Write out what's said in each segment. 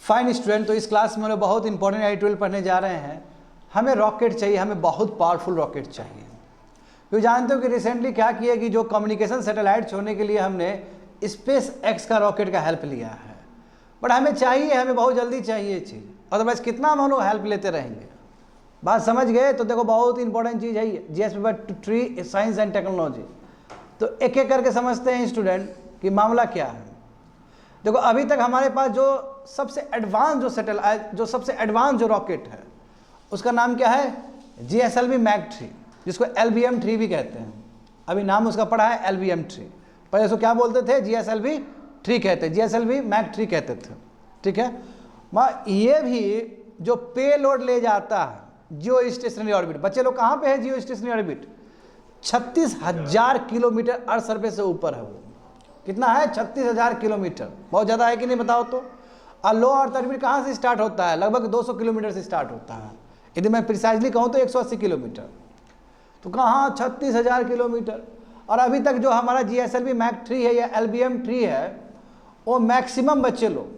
Fine student, तो इस class में हम लोग बहुत इंपॉर्टेंट I-12 पढ़ने जा रहे हैं। हमें रॉकेट चाहिए, हमें बहुत पावरफुल रॉकेट चाहिए। तो जानते हो कि रिसेंटली क्या किया कि जो कम्युनिकेशन सैटेलाइट छोड़ने के लिए हमने स्पेस एक्स का रॉकेट का हेल्प लिया है, बट हमें चाहिए, हमें बहुत जल्दी चाहिए ये चीज़, अदरवाइज कितना हम लोग हेल्प लेते रहेंगे। बात समझ गए? तो देखो बहुत इंपॉर्टेंट चीज़ है ये GS paper 3 science and technology. तो एक एक करके समझते हैं स्टूडेंट कि मामला क्या है। देखो अभी तक हमारे पास जो सबसे एडवांस जो सैटेलाइट, जो सबसे एडवांस जो रॉकेट है उसका नाम क्या है? GSLV Mach 3, जिसको LBM-3 भी कहते हैं। अभी नाम उसका पड़ा है LBM-3, पहले उसको क्या बोलते थे? GSLV-3 कहते, GSLV Mach 3 कहते थे। ठीक है, ये भी जो पेलोड ले जाता है जियो स्टेशनरी ऑर्बिट, बच्चे लोग कहाँ पे है जियो stationery orbit? 36,000 kilometre earth surface से ऊपर है वो। कितना है? 36,000 किलोमीटर। बहुत ज़्यादा है कि नहीं बताओ तो? और लो अर्थ ऑर्बिट कहाँ से स्टार्ट होता है? लगभग 200 किलोमीटर से स्टार्ट होता है। यदि मैं प्रिसाइजली कहूँ तो 180 किलोमीटर। तो कहाँ? 36,000 किलोमीटर। और अभी तक जो हमारा GSLV Mach 3 है या LBM-3 है, वो मैक्सिमम बच्चे लोग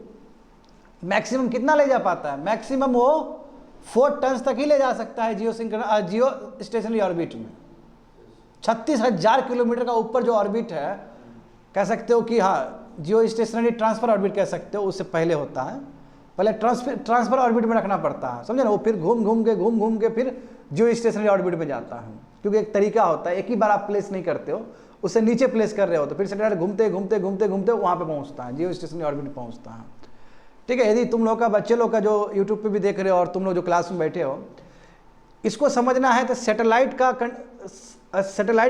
मैक्सिमम कितना ले जा पाता है? मैक्सिमम वो 4 टन तक ही ले जा सकता है जियो स्टेशनरी ऑर्बिट में। 36,000 किलोमीटर का ऊपर जो ऑर्बिट है, कह सकते हो कि हाँ जियो स्टेशनरी ट्रांसफर ऑर्बिट कह सकते हो, उससे पहले होता है। पहले ट्रांसफर ऑर्बिट में रखना पड़ता है, समझे ना? वो फिर घूम घूम के फिर जियो स्टेशनरी ऑर्बिट में जाता है, क्योंकि एक तरीका होता है, एक ही बार आप प्लेस नहीं करते हो, उससे नीचे प्लेस कर रहे हो तो फिर सैटेलाइट घूमते वहाँ पे पहुँचता है, जियो स्टेशनरी ऑर्बिट में पहुँचता है। ठीक है, यदि तुम लोग का बच्चे लोग का जो यूट्यूब पे भी देख रहे हो और तुम लोग जो क्लास में बैठे हो, इसको समझना है तो सैटेलाइट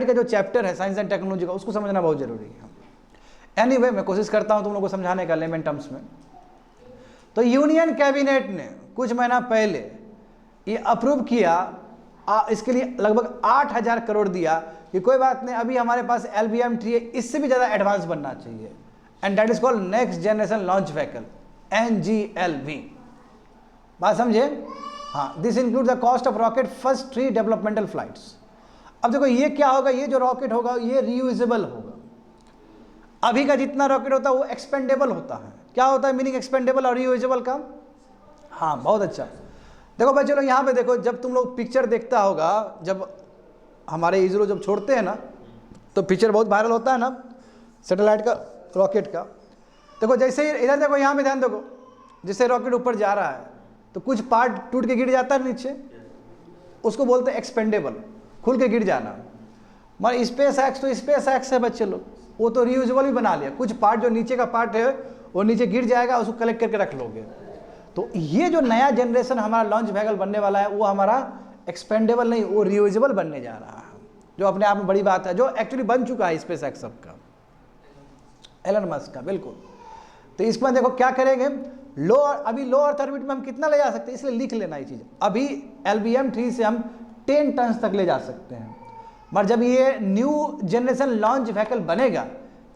का जो चैप्टर है साइंस एंड टेक्नोलॉजी का, उसको समझना बहुत जरूरी है। एनीवे, मैं कोशिश करता हूँ तुम लोग को समझाने का लेमन टर्म्स में। तो यूनियन कैबिनेट ने कुछ महीना पहले ये अप्रूव किया, इसके लिए लगभग 8,000 करोड़ दिया कि कोई बात नहीं, अभी हमारे पास LBM-3 है, इससे भी ज़्यादा एडवांस बनना चाहिए, and that is called next generation launch vehicle, NGLV। बात समझे? हाँ, this include the cost of rocket first 3 developmental flights. अब देखो ये क्या होगा, ये जो रॉकेट होगा ये रीयूजेबल होगा। अभी का जितना रॉकेट होता है वो एक्सपेंडेबल होता है। क्या होता है मीनिंग एक्सपेंडेबल और रीयूजेबल का? हाँ, बहुत अच्छा। देखो बच्चों लोग यहाँ पे देखो, जब तुम लोग पिक्चर देखता होगा, जब हमारे इसरो जब छोड़ते हैं ना, तो पिक्चर बहुत वायरल होता है ना सैटेलाइट का, रॉकेट का। देखो जैसे ही इधर देखो, यहाँ पे ध्यान देखो, जैसे रॉकेट ऊपर जा रहा है तो कुछ पार्ट टूट के गिर जाता है नीचे, उसको बोलते हैं एक्सपेंडेबल, खुल के गिर जाना। मगर स्पेस एक्स तो स्पेस एक्स है बच्चे लोग, वो तो रीयूजेबल भी बना लिया। कुछ पार्ट जो नीचे का पार्ट है वो नीचे गिर जाएगा, उसको कलेक्ट करके रख लोगे। तो ये जो नया जनरेशन हमारा लॉन्च व्हीकल बनने वाला है, वो हमारा एक्सपेंडेबल नहीं, वो रीयूजेबल बनने जा रहा है, जो अपने आप में बड़ी बात है, जो एक्चुअली बन चुका है स्पेस एक्स सबका, एलन मस्क का। बिल्कुल। तो इसमें देखो क्या करेंगे, अभी लो अर्थ ऑर्बिट में हम कितना ले जा सकते हैं, इसलिए लिख लेना ये चीज़। अभी LBM-3 से हम 10 टन तक ले जा सकते हैं, मगर जब ये न्यू जनरेशन लॉन्च व्हीकल बनेगा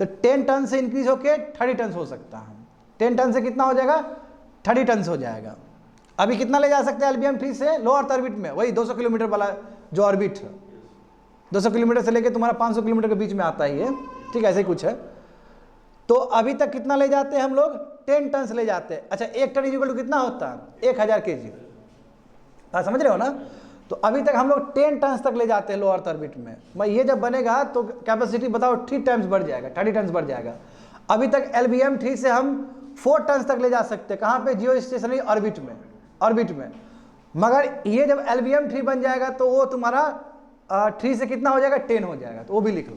तो 10 टन से इंक्रीज होकर 30 टन हो सकता है। 10 टन से कितना हो जाएगा? 30 टन हो जाएगा। अभी कितना ले जा सकते हैं LBM-3 से लो अर्थ ऑर्बिट में? वही 200 किलोमीटर वाला जो ऑर्बिट है, 200 किलोमीटर से लेकर तुम्हारा 500 किलोमीटर के बीच में आता है ये। ठीक है, ऐसे ही कुछ है। तो अभी तक कितना ले जाते हैं हम लोग? 10 टन ले जाते हैं। अच्छा, 1 टन इक्वल टू कितना होता है? 1000 kg। बात समझ रहे हो ना? तो अभी तक हम लोग 10 टन तक ले जाते हैं लो अर्थ ऑर्बिट में। मैं ये जब बनेगा तो कैपेसिटी बताओ 3 टाइम्स बढ़ जाएगा, 30 टन बढ़ जाएगा। अभी तक LBM-3 से हम 4 टन तक ले जा सकते हैं। कहाँ पे? जियो स्टेशनरी ऑर्बिट में। मगर ये जब LBM-3 बन जाएगा तो वो तुम्हारा 3 से कितना हो जाएगा? 10 हो जाएगा। तो वो भी लिख लो,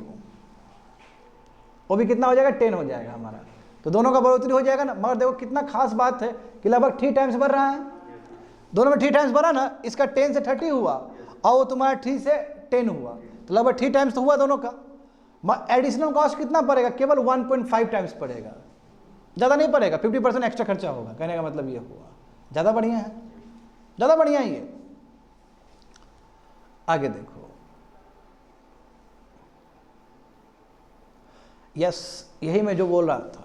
वो भी कितना हो जाएगा? 10 हो जाएगा हमारा। तो दोनों का बढ़ोतरी हो जाएगा ना। मगर देखो कितना खास बात है कि लगभग 3 टाइम्स बढ़ रहा है, दोनों में 3 टाइम्स बढ़ा ना। इसका 10 से 30 हुआ और वो तुम्हारा 3 से 10 हुआ, तो लगभग 3 टाइम्स तो हुआ दोनों का। एडिशनल कॉस्ट कितना पड़ेगा? केवल 1.5 टाइम्स पड़ेगा, ज़्यादा नहीं पड़ेगा। 50% एक्स्ट्रा खर्चा होगा, कहने का मतलब ये हुआ। ज़्यादा बढ़िया है, ज़्यादा बढ़िया है ये। आगे देखो, यस, यही मैं जो बोल रहा था।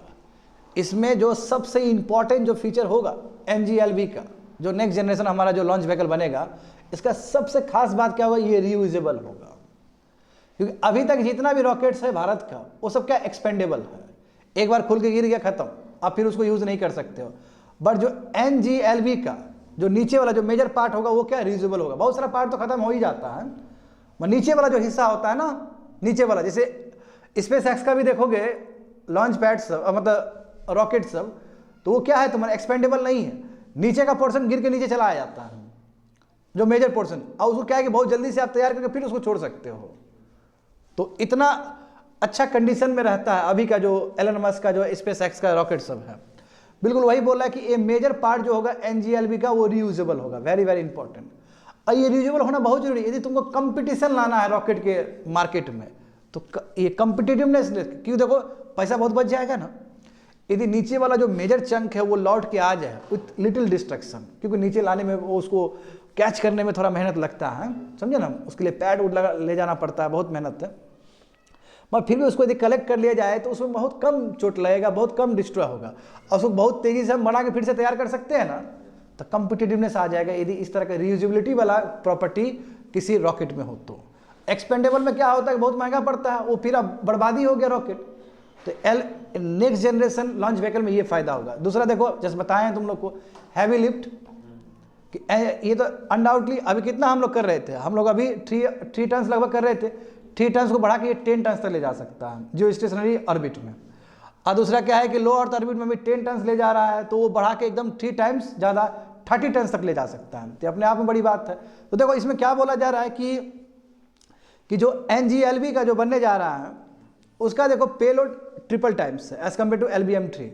इसमें जो सबसे इंपॉर्टेंट जो फीचर होगा NGLV का, जो नेक्स्ट जनरेशन हमारा जो लॉन्च व्हीकल बनेगा, इसका सबसे खास बात क्या होगा? ये रीयूजेबल होगा। क्योंकि अभी तक जितना भी रॉकेट्स है भारत का, वो सब क्या? एक्सपेंडेबल है। एक बार खुल के गिर गया, खत्म, आप फिर उसको यूज़ नहीं कर सकते हो। बट जो NGLV का जो नीचे वाला जो मेजर पार्ट होगा वो क्या रियूजेबल होगा। बहुत सारा पार्ट तो खत्म हो ही जाता है, मगर नीचे वाला जो हिस्सा होता है ना, नीचे वाला, जैसे स्पेस एक्स का भी देखोगे लॉन्च पैड सब मतलब रॉकेट सब, तो वो क्या है तुम्हारा एक्सपेंडेबल नहीं है, नीचे का पोर्शन गिर के नीचे चला जाता है जो मेजर पोर्शन, और उसको क्या है कि बहुत जल्दी से आप तैयार करके फिर उसको छोड़ सकते हो। तो इतना अच्छा कंडीशन में रहता है अभी का जो एलन मस्क का जो स्पेस एक्स का रॉकेट सब है। बिल्कुल वही बोल रहा है कि ये मेजर पार्ट जो होगा NGLV का वो रियूजेबल होगा, वेरी वेरी इंपॉर्टेंट। और ये रियूजेबल होना बहुत जरूरी है। यदि तुमको कंपटीशन लाना है रॉकेट के मार्केट में तो ये कंपिटिटिवनेस, क्यों देखो पैसा बहुत बच जाएगा ना यदि नीचे वाला जो मेजर चंक है वो लौट के आ जाए विथ लिटिल डिस्ट्रक्शन, क्योंकि नीचे लाने में वो उसको कैच करने में थोड़ा मेहनत लगता है, समझे ना, उसके लिए पैड वुड ले जाना पड़ता है, बहुत मेहनत है, मगर फिर भी उसको यदि कलेक्ट कर लिया जाए तो उसमें बहुत कम चोट लगेगा, बहुत कम डिस्ट्रॉय होगा, और उसको बहुत तेजी से हम बना के फिर से तैयार कर सकते हैं ना, तो कंपिटिटिवनेस आ जाएगा यदि इस तरह का रियूजेबिलिटी वाला प्रॉपर्टी किसी रॉकेट में हो। तो एक्सपेंडेबल में क्या होता है, बहुत महंगा पड़ता है, वो फिर अब बर्बादी हो गया रॉकेट। तो नेक्स्ट जनरेशन लॉन्च व्हीकल में ये फायदा होगा। दूसरा देखो, जैसे बताए हैं तुम लोग को हैवी लिफ्ट, ये तो अनडाउटली अभी कितना हम लोग कर रहे थे, हम लोग अभी 3 टन लगभग कर रहे थे, 3 टन को बढ़ा के ये 10 टन तक ले जा सकता है जो स्टेशनरी ऑर्बिट में। और दूसरा क्या है कि लो अर्थ ऑर्बिट में भी 10 टन ले जा रहा है, तो वो बढ़ा के एकदम 3 टाइम्स ज़्यादा 30 टन तक ले जा सकता है, तो अपने आप में बड़ी बात है। तो देखो इसमें क्या बोला जा रहा है कि जो NGLV का जो बनने जा रहा है उसका देखो पेलोड ट्रिपल टाइम्स है एज कम्पेयर टू LBM-3,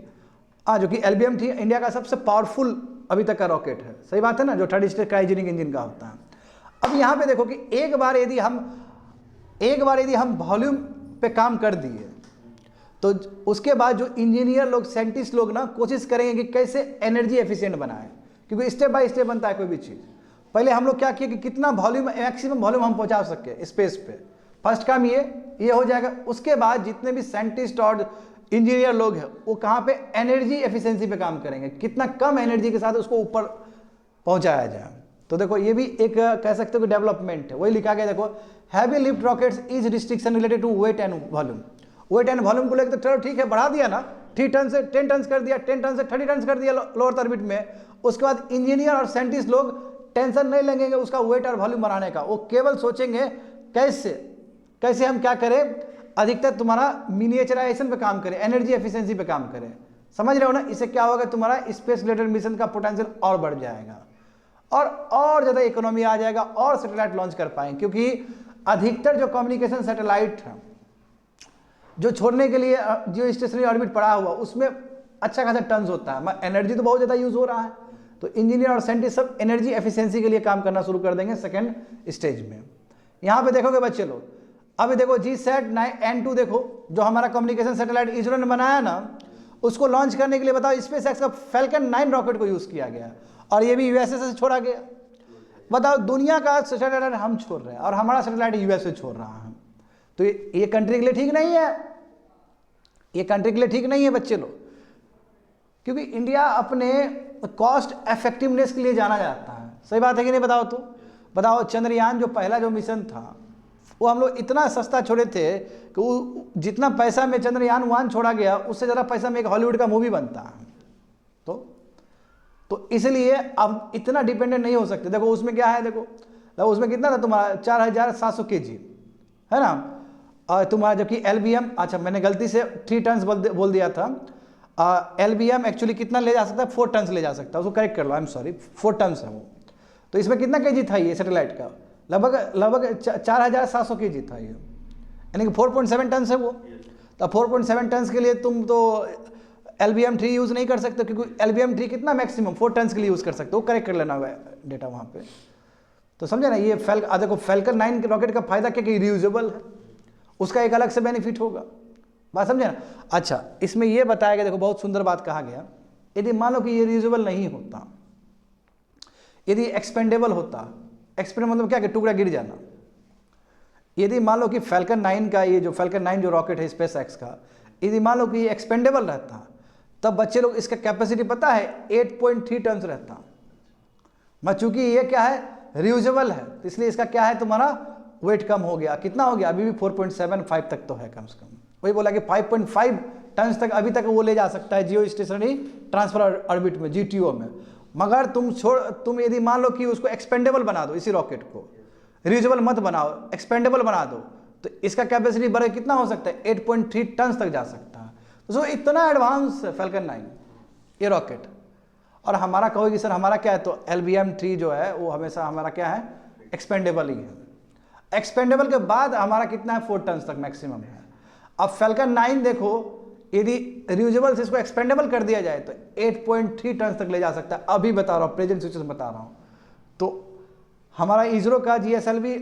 जो कि LBM-3 इंडिया का सबसे पावरफुल अभी तक का रॉकेट है, सही बात है ना, जो 3rd स्टेज क्रायोजेनिक इंजन का होता है। अब यहाँ पे देखो कि एक बार यदि हम वॉल्यूम पे काम कर दिए तो उसके बाद जो इंजीनियर लोग, साइंटिस्ट लोग ना कोशिश करेंगे कि कैसे एनर्जी एफिशिएंट बनाएं, क्योंकि स्टेप बाय स्टेप बनता है कोई भी चीज़। पहले हम लोग क्या किए कि कितना वॉल्यूम, मैक्सिमम वॉल्यूम हम पहुंचा सके स्पेस पे, फर्स्ट काम ये हो जाएगा। उसके बाद जितने भी साइंटिस्ट और इंजीनियर लोग हैं वो कहाँ पे एनर्जी एफिशिएंसी पे काम करेंगे, कितना कम एनर्जी के साथ उसको ऊपर पहुंचाया जाए। तो देखो ये भी एक कह सकते हो कि डेवलपमेंट है, वही लिखा गया देखो, heavy lift rockets is restriction related to weight and volume. Weight and volume को लेकर तो चलो ठीक है, बढ़ा दिया ना, 3 टन से 10 टन कर दिया, 10 टन से 30 टन कर दिया लोअर ऑर्बिट में। उसके बाद इंजीनियर और साइंटिस्ट लोग टेंशन नहीं लेंगे उसका वेट और वॉल्यूम बढ़ाने का, वो केवल सोचेंगे कैसे हम क्या करें, अधिकतर तुम्हारा मिनिएचराइजेशन पे काम करें, एनर्जी एफिशिएंसी पे काम करें। समझ रहे हो ना, इससे क्या होगा, तुम्हारा स्पेस रिलेटेड मिशन का पोटेंशियल और बढ़ जाएगा और ज़्यादा इकोनॉमी आ जाएगा और सैटेलाइट लॉन्च कर पाएंगे, क्योंकि अधिकतर जो कम्युनिकेशन सैटेलाइट है जो छोड़ने के लिए जो स्टेशनरी ऑर्बिट पड़ा हुआ उसमें अच्छा खासा टन्स होता है, मगर एनर्जी तो बहुत ज़्यादा यूज़ हो रहा है। तो इंजीनियर और साइंटिस्ट सब एनर्जी एफिशिएंसी के लिए काम करना शुरू कर देंगे सेकेंड स्टेज में। यहाँ पे देखोगे बच्चे लोग, अभी देखो GSAT-9N2 देखो, जो हमारा कम्युनिकेशन सैटेलाइट इसरो ने बनाया ना, उसको लॉन्च करने के लिए बताओ स्पेस एक्स का Falcon 9 रॉकेट को यूज़ किया गया, और ये भी USA से छोड़ा गया। बताओ, दुनिया का सैटेलाइट हम छोड़ रहे हैं और हमारा सैटेलाइट US से छोड़ रहा है, तो ये कंट्री के लिए ठीक नहीं है, ये कंट्री के लिए ठीक नहीं है बच्चे लोग, क्योंकि इंडिया अपने कॉस्ट इफेक्टिवनेस के लिए जाना जाता है। सही बात है कि नहीं, बताओ तो बताओ। चंद्रयान जो पहला जो मिशन था वो हम लोग इतना सस्ता छोड़े थे कि वो जितना पैसा में चंद्रयान 1 छोड़ा गया उससे ज़्यादा पैसा में एक हॉलीवुड का मूवी बनता है। तो इसलिए अब इतना डिपेंडेंट नहीं हो सकते। देखो उसमें क्या है, देखो उसमें कितना था तुम्हारा 4700 kg है ना, और तुम्हारा जबकि LBM, अच्छा मैंने गलती से 3 टन बोल दिया था, LBM एक्चुअली कितना ले जा सकता है, 4 टन ले जा सकता है, उसको करेक्ट कर लो, आई एम सॉरी, 4 टन है वो। तो इसमें कितना kg था ये सैटेलाइट का, लगभग 4700 kg था ये, यानी कि 4.7 टन है वो। तो 4.7 टन के लिए तुम तो LBM-3 यूज़ नहीं कर सकते, क्योंकि LBM-3 कितना मैक्सिमम 4 टन के लिए यूज़ कर सकते हो, करेक्ट कर लेना हुआ डेटा वहाँ पे। तो समझे ना, ये देखो Falcon 9 के रॉकेट का फायदा क्या कि रियूजेबल है, उसका एक अलग से बेनिफिट होगा, बात समझे ना। अच्छा, इसमें ये बताया गया, देखो बहुत सुंदर बात कहा गया, यदि मान लो कि ये रियूजेबल नहीं होता, यदि एक्सपेंडेबल होता, एक्सपेंडेबल मतलब क्या कि टुकड़ा गिर जाना, यदि मान लो कि Falcon 9 का ये जो Falcon 9 जो रॉकेट है स्पेस एक्स का, यदि मान लो कि ये एक्सपेंडेबल रहता, तब बच्चे लोग इसका कैपेसिटी पता है 8.3 टन रहता, मगर चूंकि ये क्या है रियूजेबल है, तो इसलिए इसका क्या है तुम्हारा वेट कम हो गया, कितना हो गया, अभी भी 4.75 तक तो है कम से कम। वही बोला कि 5.5 टन्स तक अभी तक वो ले जा सकता है जियो स्टेशनरी ट्रांसफर ऑर्बिट में, GTO में। मगर तुम यदि मान लो कि उसको एक्सपेंडेबल बना दो, इसी रॉकेट को रियूजेबल मत बनाओ, एक्सपेंडेबल बना दो, तो इसका कैपेसिटी बढ़े कितना हो सकता है, 8.3 टन तक जा सकता है। तो इतना एडवांस फैल्कन 9 ये रॉकेट। और हमारा कहोगे सर हमारा क्या है, तो LBM-3 जो है वो हमेशा हमारा क्या है, एक्सपेंडेबल ही है। एक्सपेंडेबल के बाद हमारा कितना है, 4 टन तक मैक्सिमम है। अब फैल्कन 9 देखो, यदि रियूजेबल से इसको एक्सपेंडेबल कर दिया जाए तो 8.3 टन तक ले जा सकता है। अभी बता रहा हूँ, प्रेजेंट सिचुएशन बता रहा हूँ। तो हमारा इसरो का GSLV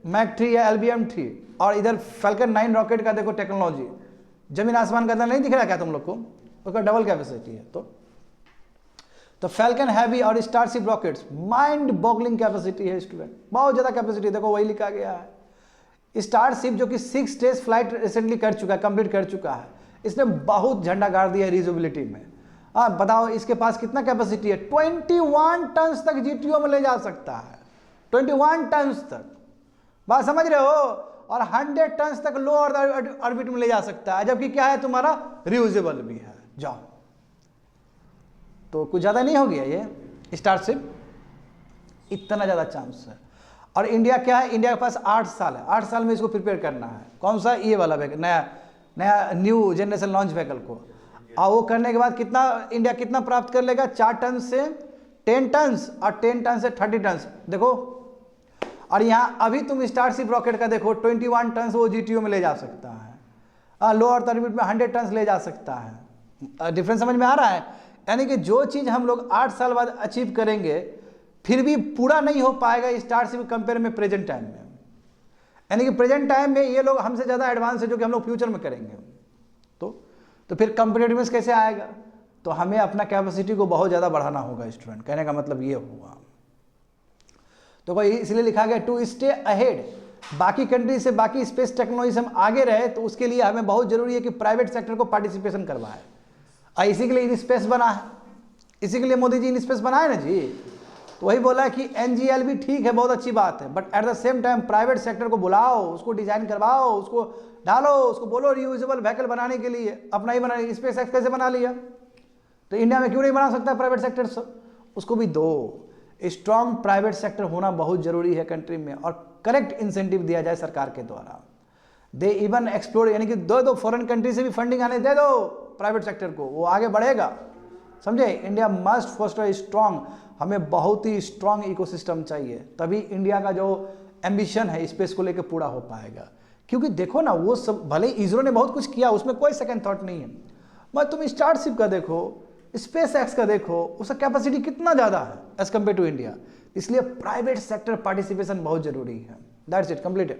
Mach-3 या LBM-3 और इधर फैल्कन 9 रॉकेट का देखो टेक्नोलॉजी, जमीन आसमान का अंदर नहीं दिख रहा क्या तुम लोग को, उसका डबल कैपेसिटी है। तो फैल्कन हैवी और starship rockets mind boggling capacity है स्टूडेंट, बहुत ज़्यादा कैपेसिटी, देखो वही लिखा गया है। स्टारशिप जो कि 6 स्टेज फ्लाइट रिसेंटली कर चुका है, कंप्लीट कर चुका है, इसने बहुत झंडा गाड़ दिया रीयूजेबिलिटी में। हाँ बताओ इसके पास कितना कैपेसिटी है, 21 टन तक GTO में ले जा सकता है, 21 टन तक, बात समझ रहे हो। और 100 टन तक लो ऑर्बिट में ले जा सकता है, जबकि क्या है तुम्हारा रियूजेबल भी है। जाओ, तो कुछ ज़्यादा नहीं हो गया ये स्टारशिप, इतना ज़्यादा चांस है। और इंडिया क्या है, इंडिया के पास 8 साल है, 8 साल में इसको प्रिपेयर करना है। कौन सा, ये वाला व्हीकल, नया न्यू जनरेशन लॉन्च व्हीकल को। और वो करने के बाद कितना इंडिया कितना प्राप्त कर लेगा, 4 टन से 10 टन और 10 टन से 30 टन देखो। और यहाँ अभी तुम स्टारशिप रॉकेट का देखो 21 टन वो GTO में ले जा सकता है, लो अर्थ ऑर्बिट में 100 टन ले जा सकता है। डिफरेंस समझ में आ रहा है। यानी कि जो चीज़ हम लोग 8 साल बाद अचीव करेंगे फिर भी पूरा नहीं हो पाएगा स्टारशिप कंपेयर में प्रेजेंट टाइम में। यानी कि प्रेजेंट टाइम में ये लोग हमसे ज़्यादा एडवांस है, जो कि हम लोग फ्यूचर में करेंगे। तो फिर कंपेटिटिवनेस कैसे आएगा, तो हमें अपना कैपेसिटी को बहुत ज़्यादा बढ़ाना होगा स्टूडेंट, कहने का मतलब ये हुआ। तो कोई इसलिए लिखा गया टू स्टे अहेड, बाकी कंट्री से, बाकी स्पेस टेक्नोलॉजी से हम आगे रहे, तो उसके लिए हमें बहुत जरूरी है कि प्राइवेट सेक्टर को पार्टिसिपेशन करवाए। और इसी के लिए इन स्पेस बना है, इसी के लिए मोदी जी इन स्पेस बनाए ना जी। तो वही बोला कि NGL भी ठीक है, बहुत अच्छी बात है, but at the same time private sector को बुलाओ, उसको डिजाइन करवाओ, उसको डालो, उसको बोलो रियूजेबल व्हीकल बनाने के लिए, अपना ही बना। स्पेस एक्स कैसे बना लिया, तो इंडिया में क्यों नहीं बना सकता प्राइवेट सेक्टर से, उसको भी दो। स्ट्रॉन्ग प्राइवेट सेक्टर होना बहुत जरूरी है कंट्री में, और करेक्ट इंसेंटिव दिया जाए सरकार के द्वारा। दे इवन एक्सप्लोर, यानी कि दो फॉरेन कंट्री से भी फंडिंग आने दे दो प्राइवेट सेक्टर को, वो आगे बढ़ेगा, समझे। इंडिया मस्ट फोस्टर स्ट्रॉन्ग, हमें बहुत ही स्ट्रॉन्ग इकोसिस्टम चाहिए, तभी इंडिया का जो एम्बिशन है स्पेस को लेकर पूरा हो पाएगा। क्योंकि देखो ना, वो सब भले इसरो ने बहुत कुछ किया, उसमें कोई सेकंड थॉट नहीं है, मगर तुम स्टारशिप का देखो, स्पेस एक्स का देखो, उसका कैपेसिटी कितना ज़्यादा है एज कम्पेयर टू इंडिया। इसलिए प्राइवेट सेक्टर पार्टिसिपेशन बहुत जरूरी है। दैट्स इट, कंप्लीट है।